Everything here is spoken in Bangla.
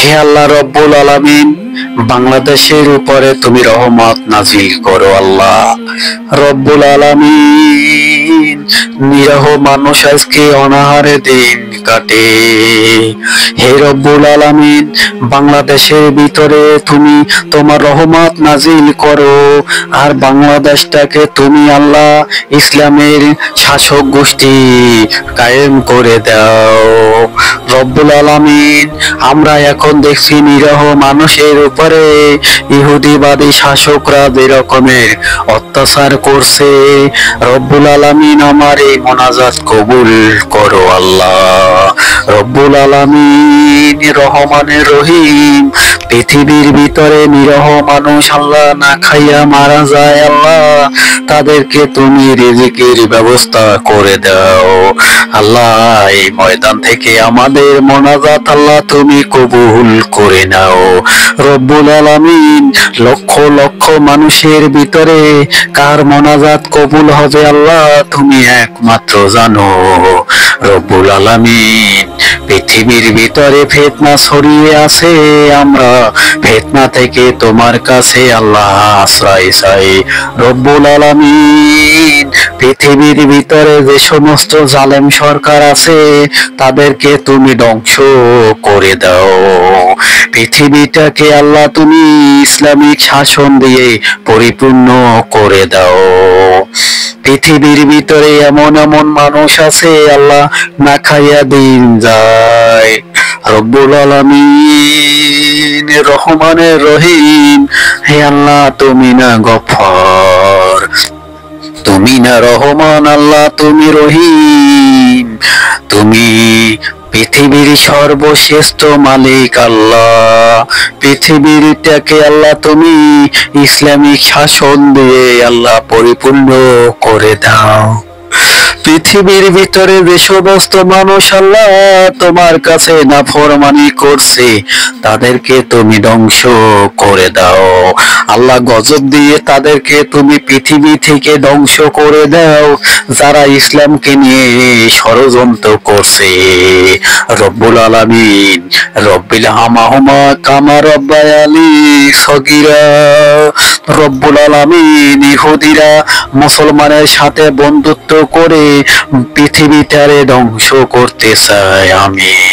হে আল্লাহ রব্বুল আলামিন, বাংলাদেশের উপরে তুমি রহমত নাজিল করো আল্লাহ রব্বুল আলামিন। নিরহ মানুষ আজকে অনাহারে দিন কাটে। হে রব্বুল আলামিন, বাংলাদেশের ভিতরে তুমি তোমার রহমত নাজিল করো, আর বাংলাদেশটাকে তুমি আল্লাহ ইসলামের শাসক গোষ্ঠী কায়েম করে দাও রব্বুল আলামিন। আমরা এখন দেখছি নিরহ মানুষের উপরে ইহুদিবাদী শাসকরা যে রকমের অত্যাচার করছে। রব্বুল আলামিন, আমার এই মোনাজাত কবুল করো আল্লাহ রব্বুল আলামিন। রহমানের রহিম, পৃথিবীর ভিতরে নিরহ মানুষ আল্লাহ না খাইয়া মারা যায় আল্লাহ, তাদেরকে তুমি রিজিকের ব্যবস্থা করে দাও আল্লাহ। এই ময়দান থেকে আমাদের মোনাজাত আল্লাহ তুমি কবুল করে নাও রব্বুল আলামিন। লক্ষ লক্ষ মানুষের ভিতরে কার মোনাজাত কবুল হবে আল্লাহ তুমি একমাত্র জানো রব্বুল আলামিন। পৃথিবীর ভিতরে ফিতনা ছড়িয়ে আছে, আমরা ফিতনা থেকে তোমার কাছে আল্লাহ আশ্রয় চাই রব্বুল আলামিন। পৃথিবীর ভিতরে যে সমস্ত জালেম সরকার আছে তাদেরকে তুমি ধ্বংস করে দাও। পৃথিবীটাকে আল্লাহ তুমি ইসলামিক শাসন দিয়ে পরিপূর্ণ করে দাও। পৃথিবীর ভিতরে এমন এমন মানুষ আছে আল্লাহ না খাইয়া দিন যায় রব্বুল আলামিন। রহমানের রহিম, হে আল্লাহ তুমি না গফফার, তুমি না রহমান আল্লাহ তুমি রহিম। তুমি পৃথিবীর সর্বশ্রেষ্ঠ মালিক আল্লাহ। পৃথিবীরটাকে আল্লাহ তুমি ইসলামিক শাসন দিয়ে আল্লাহ পরিপূর্ণ করে দাও। পৃথিবীর ভিতরে যে সমস্ত মানুষ আল্লাহ তোমার কাছে নাফরমানি করছে তাদেরকে তুমি ধ্বংস করে দাও আল্লাহ। গজব দিয়ে তাদেরকে তুমি পৃথিবী থেকে ধ্বংস করে দাও যারা ইসলামকে নিয়ে ষড়যন্ত্র করছে রব্বুল আলামিন। রব্বিল হামাহুমা কামা রব্বায়ানি সগীরা রব্বুল আলামিন। ইহুদিরা মুসলমানের সাথে বন্ধুত্ব করে পৃথিবীটারে ধ্বংস করতে চায়। আমিন।